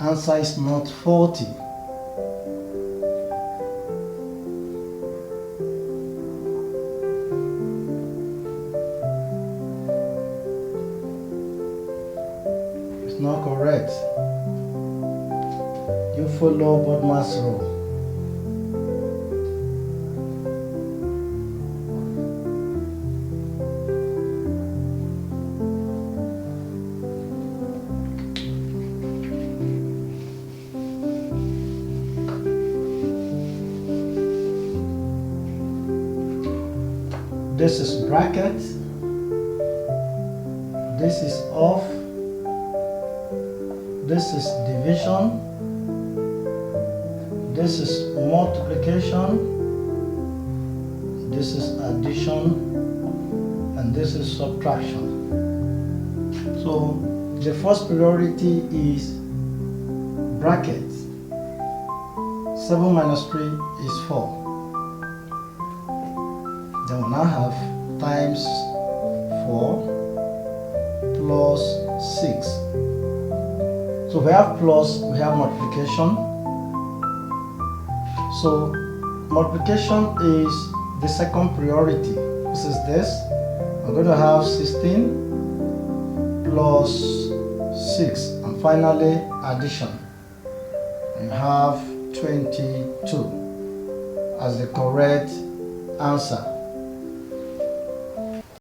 Answer is not 40. It's not correct. You follow BODMAS rule. This is bracket, this is off, this is division, this is multiplication, this is addition, and this is subtraction. So the first priority is bracket. 7 minus 3 is 4. Then we now have times 4 plus 6. So we have plus, we have multiplication. So multiplication is the second priority. This is this. I'm going to have 16 plus 6. And finally addition. You have 22 as the correct answer.